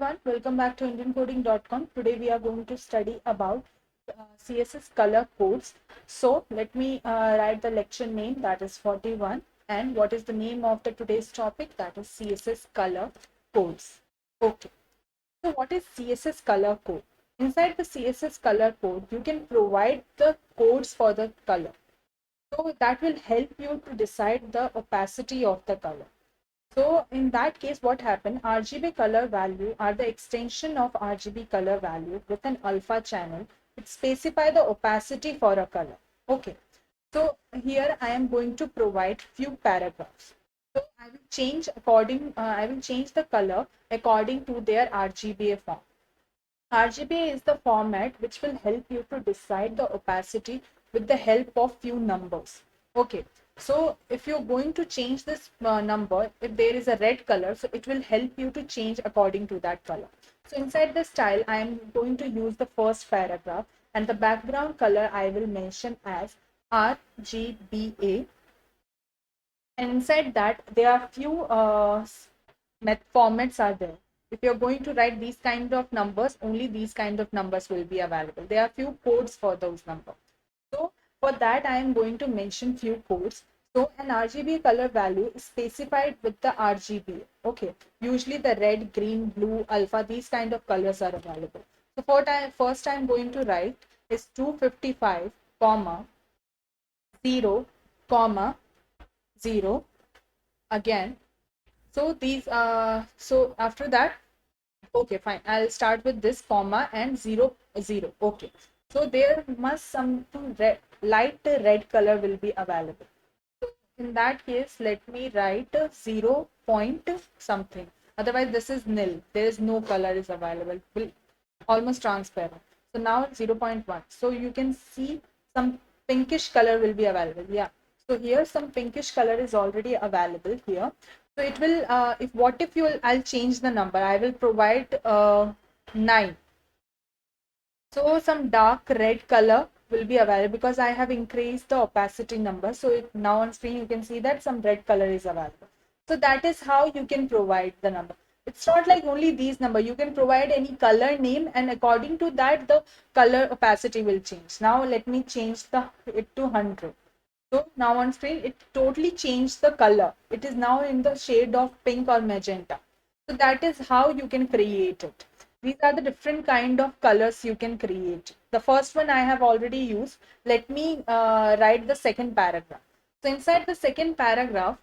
everyone, welcome back to IndianCoding.com. Today we are going to study about CSS color codes. So let me write the lecture name, that is 41, and what is the name of the today's topic, that is CSS color codes. Okay, so what is CSS color code? Inside the CSS color code, you can provide the codes for the color. So that will help you to decide the opacity of the color. So in that case, what happened? RGB color value are the extension of RGB color value with an alpha channel. It specify the opacity for a color. Okay. So here I am going to provide few paragraphs. So I will change I will change the color according to their RGBA form. RGBA is the format which will help you to decide the opacity with the help of few numbers. Okay, so if you're going to change this number, if there is a red color, so it will help you to change according to that color. So inside the style, I am going to use the first paragraph, and the background color I will mention as RGBA. And inside that, there are few formats are there. If you're going to write these kind of numbers, only these kind of numbers will be available. There are few codes for those numbers. So for that, I am going to mention few codes. So an RGB color value is specified with the RGB. Okay, usually the red, green, blue, alpha, these kind of colors are available. So for first I'm going to write is 255, comma, 0, comma, 0 again. So these so after that, okay, fine, I'll start with this comma and 0 0. Okay, so there must something red, light red color will be available. So in that case, let me write 0 point something, otherwise this is nil, there is no color is available, will almost transparent. So now 0.1, so you can see some pinkish color will be available. Yeah, so here some pinkish color is already available here. So it will if what if you will, I'll change the number, I will provide 9. So some dark red color will be available because I have increased the opacity number. So now on screen you can see that some red color is available. So that is how you can provide the number. It's not like only these number, you can provide any color name, and according to that the color opacity will change. Now let me change it to 100. So now on screen, it totally changed the color. It is now in the shade of pink or magenta. So that is how you can create it. These are the different kind of colors you can create. The first one I have already used. Let me write the second paragraph. So inside the second paragraph,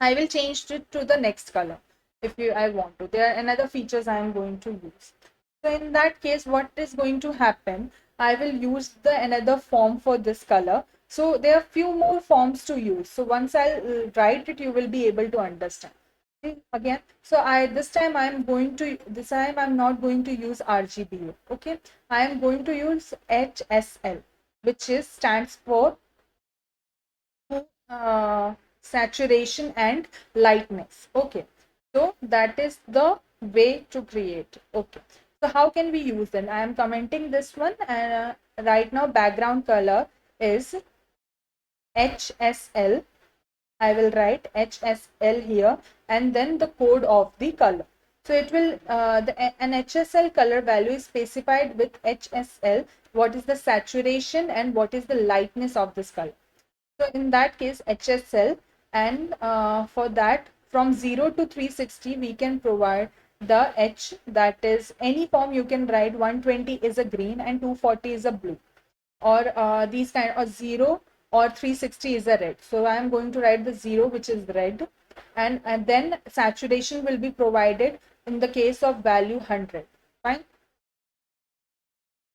I will change it to the next color if I want to. There are another features I am going to use. So in that case, what is going to happen? I will use the another form for this color. So there are few more forms to use. So once I'll write it, you will be able to understand. See, again, so this time I'm not going to use RGBA. Okay, I am going to use HSL, which stands for saturation and lightness. Okay, so that is the way to create. Okay, so how can we use them? I am commenting this one, and right now background color is HSL. I will write HSL here, and then the code of the color. So it will an HSL color value is specified with HSL, what is the saturation and what is the lightness of this color. So in that case, HSL, and for that from 0 to 360 we can provide the H, that is any form you can write. 120 is a green and 240 is a blue, or these kind, or 0 or 360 is a red. So I am going to write the 0, which is red, and then saturation will be provided in the case of value 100. Fine.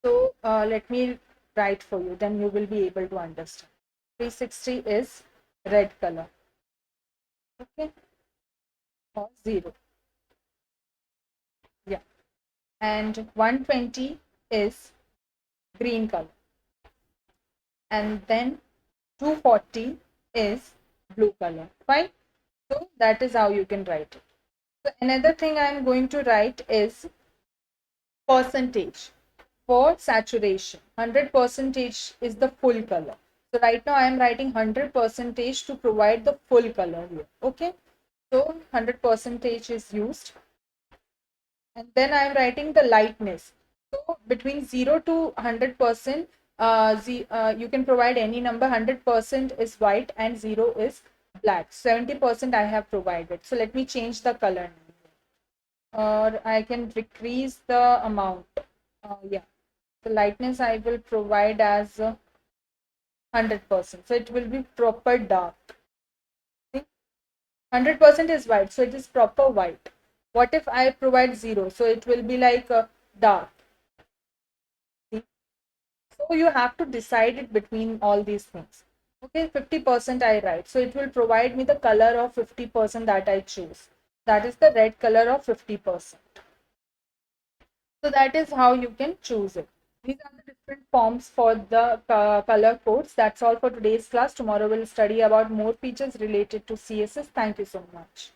So let me write for you, then you will be able to understand. 360 is red color. Okay, or 0. Yeah, and 120 is green color, and then 240 is blue color. Fine. So that is how you can write it. So another thing I am going to write is percentage for saturation. 100% is the full color. So right now I am writing 100% to provide the full color here. Okay. So 100% is used. And then I am writing the lightness. So between 0 to 100%, you can provide any number. 100% is white and 0 is black. 70% I have provided. So let me change the color. Or I can decrease the amount. Yeah. The lightness I will provide as 100%. So it will be proper dark. 100% is white, so it is proper white. What if I provide 0? So it will be like dark. See? So you have to decide it between all these things. Okay, 50% I write. So it will provide me the color of 50% that I choose. That is the red color of 50%. So that is how you can choose it. These are the different forms for the color codes. That's all for today's class. Tomorrow we'll study about more features related to CSS. Thank you so much.